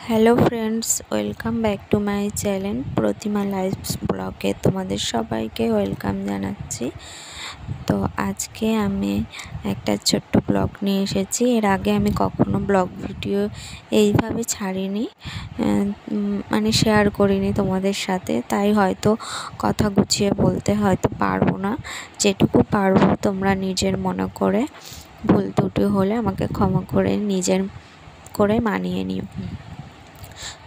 Hello friends, welcome back to my channel Pratima life's ব্লগে তোমাদের সবাইকে ওয়েলকাম জানাচ্ছি। তো আজকে আমি একটা ছোট্ট ব্লগ নিয়ে এসেছি। এর আগে আমি কখনো ব্লগ ভিডিও এইভাবে ছাড়িনি, মানে শেয়ার করিনি তোমাদের সাথে, তাই হয়তো কথা গুছিয়ে বলতে হয়তো পারবো না। যেটুকু পারবো তোমরা নিজের মনে করে, ভুল ত্রুটি হলে আমাকে ক্ষমা করে নিজের করে মানিয়ে নিও।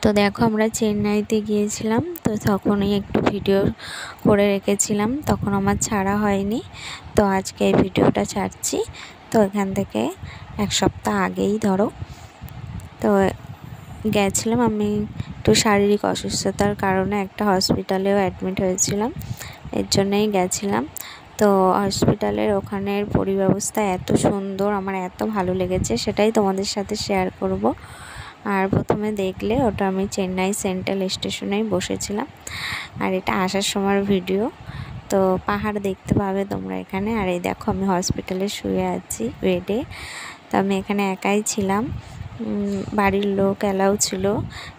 তো দেখো, আমরা চেন্নাইতে গিয়েছিলাম, তো তখনই একটু ভিডিও করে রেখেছিলাম, তখন আমার ছাড়া হয়নি। তো আজকে এই ভিডিওটা ছাড়ছি। তো এখান থেকে এক সপ্তাহ আগেই ধরো, তো গেছিলাম আমি একটু শারীরিক অসুস্থতার কারণে একটা হসপিটালেও অ্যাডমিট হয়েছিলাম, এর জন্যই গেছিলাম। তো হসপিটালের ওখানের পরিব্যবস্থা এত সুন্দর, আমার এত ভালো লেগেছে, সেটাই তোমাদের সাথে শেয়ার করব। আর প্রথমে দেখলে ওটা আমি চেন্নাই সেন্ট্রাল স্টেশনেই বসেছিলাম, আর এটা আসার সময়ের ভিডিও। তো পাহাড় দেখতে পাবে তোমরা এখানে। আর এই দেখো, আমি হসপিটালে শুয়ে আছি বেডে। তো আমি এখানে একাই ছিলাম, বাড়ির লোক এলাও ছিল,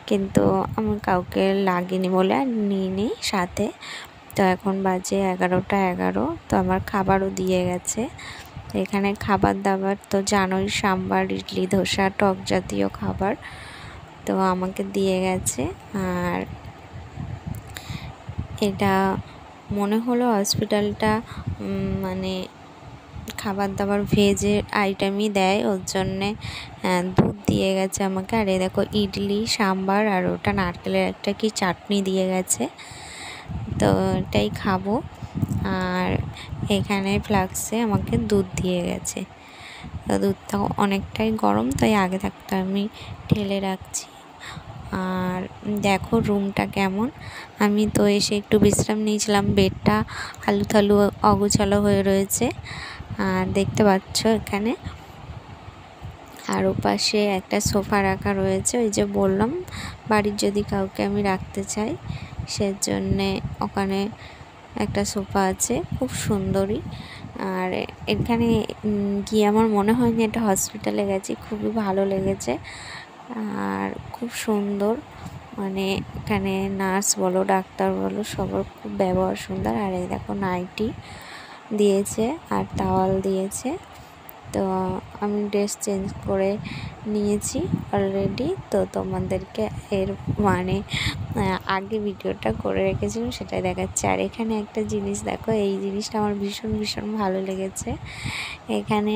কিন্তু আমি কাউকে লাগিনি বলে আর নিইনি সাথে। তো এখন বাজে 11টা 11। তো আমার খাবারও দিয়ে গেছে। এখানে খাবার দাবার তো জানোই, সাম্বার, ইডলি, ধোসা, টক জাতীয় খাবার তো আমাকে দিয়ে গেছে। আর এটা মনে হলো হসপিটালটা মানে খাবার দাবার ভেজের আইটেমই দেয়, ওর জন্যে দুধ দিয়ে গেছে আমাকে। আর এই দেখো, ইডলি, সাম্বার আর ওটা নারকেলের একটা কি চাটনি দিয়ে গেছে, তো এটাই খাবো। আর এখানে ফ্লাক্সে আমাকে দুধ দিয়ে গেছে। তো দুধটা অনেকটাই গরম, তাই আগে থাকতে আমি ঢেলে রাখছি। আর দেখো রুমটা কেমন। আমি তো এসে একটু বিশ্রাম নিয়েছিলাম, বেডটা আলু থালু অগোছালো হয়ে রয়েছে, আর দেখতে পাচ্ছ এখানে। আর ওপাশে একটা সোফা রাখা রয়েছে, ওই যে বললাম বাড়ির যদি কাউকে আমি রাখতে চাই সেজন্যে ওখানে একটা সোফা আছে, খুব সুন্দরই। আর এখানে গিয়ে আমার মনে হয়নি এটা হসপিটালে গেছি, খুবই ভালো লেগেছে। আর খুব সুন্দর, মানে এখানে নার্স বলো ডাক্তার বলো সবার খুব ব্যবহার সুন্দর। আর এই দেখো, নাইটি দিয়েছে আর টাওয়াল দিয়েছে। তো আমি ড্রেস চেঞ্জ করে নিয়েছি অলরেডি। তো তোমাদেরকে এর মানে আগে ভিডিওটা করে রেখেছিলাম, সেটাই দেখাচ্ছি। আর এখানে একটা জিনিস দেখো, এই জিনিসটা আমার ভীষণ ভীষণ ভালো লেগেছে। এখানে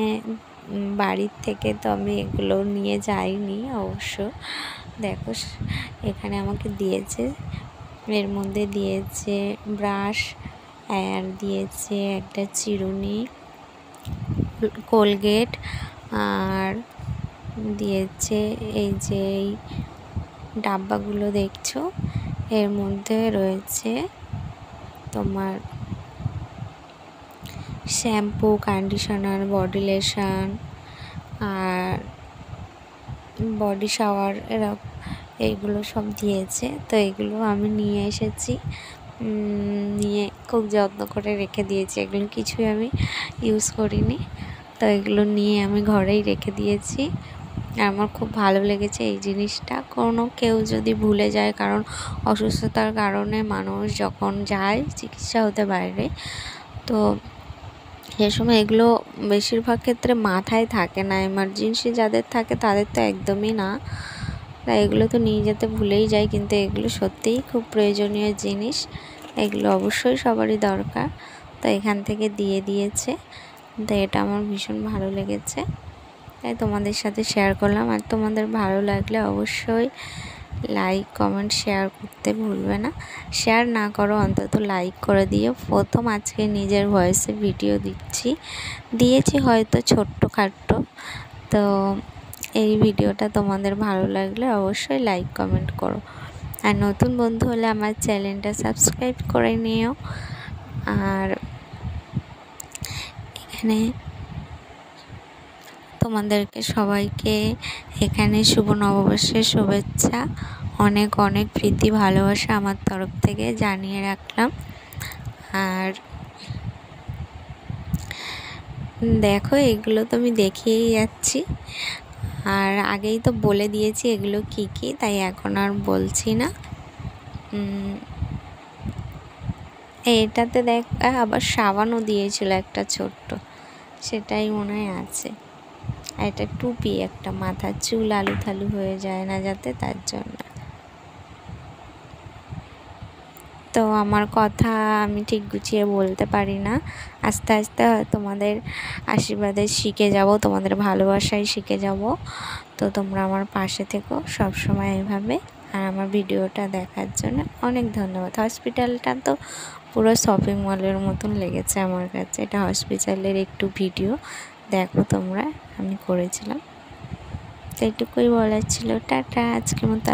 বাড়ির থেকে তো আমি এগুলো নিয়ে যাইনি অবশ্য। দেখো এখানে আমাকে দিয়েছে, এর মধ্যে দিয়েছে ব্রাশ, আর দিয়েছে একটা চিরুনি, কোলগেট, আর দিয়েছে এই যে এই ডাব্বাগুলো দেখছো, এর মধ্যে রয়েছে তোমার শ্যাম্পু, কন্ডিশনার, বডি লোশন আর বডি শাওয়ার, এইগুলো সব দিয়েছে। তো এগুলো আমি নিয়ে এসেছি, নিয়ে খুব যত্ন করে রেখে দিয়েছি, এগুলো কিছুই আমি ইউজ করিনি। তো এগুলো নিয়ে আমি ঘরেই রেখে দিয়েছি। আমার খুব ভালো লেগেছে এই জিনিসটা। কেউ যদি ভুলে যায়, কারণ অসুস্থতার কারণে মানুষ যখন যায় চিকিৎসা হতে বাইরে, তো সে সময় এগুলো বেশিরভাগ ক্ষেত্রে মাথায় থাকে না, এমার্জেন্সি যাদের থাকে তাদের তো একদমই না, তাই এগুলো তো নিয়ে যেতে ভুলেই যায়। কিন্তু এগুলো সত্যিই খুব প্রয়োজনীয় জিনিস, এগুলো অবশ্যই সবারই দরকার। তো এখান থেকে দিয়ে দিয়েছে, তো এটা আমার ভীষণ ভালো লেগেছে, তাই তোমাদের সাথে শেয়ার করলাম। আর তোমাদের ভালো লাগলে অবশ্যই লাইক, কমেন্ট, শেয়ার করতে ভুলবে না। শেয়ার না করো অন্তত লাইক করে দিও। প্রথম আজকে নিজের ভয়েসে ভিডিও দিয়েছি হয়তো ছোট্টখাট্ট। তো এই ভিডিওটা তোমাদের ভালো লাগলে অবশ্যই লাইক কমেন্ট করো। আর নতুন বন্ধু হলে আমার চ্যানেলটা সাবস্ক্রাইব করে নিও। আর এখানে তোমাদেরকে সবাইকে এখানে শুভ নববর্ষের শুভেচ্ছা, অনেক অনেক প্রীতি ভালোবাসা আমার তরফ থেকে জানিয়ে রাখলাম। আর দেখো, এগুলো তো আমি দেখিয়েই যাচ্ছি। আর আগেই তো বলে দিয়েছি এগুলো কি কি, তাই এখন আর বলছি না। এটাতে দেখ আবার সাবানও দিয়েছিল একটা ছোট্ট, সেটাই মনে হয় আছে। আর এটা টুপি, একটা মাথার চুল আলু থালু হয়ে যায় না যাতে, তার জন্য। তো আমার কথা আমি ঠিক গুছিয়ে বলতে পারি না, আস্তে আস্তে তোমাদের আশীর্বাদে শিখে যাব, তোমাদের ভালোবাসায় শিখে যাব। তো তোমরা আমার পাশে থেকো সব সময় এইভাবে। আর আমার ভিডিওটা দেখার জন্য অনেক ধন্যবাদ। হসপিটালটা তো পুরো শপিং মলের মতন লেগেছে আমার কাছে। এটা হসপিটালের একটু ভিডিও দেখো তোমরা, আমি করেছিলাম। তো এটুকুই বলার ছিল। টাটা, আজকের মতো।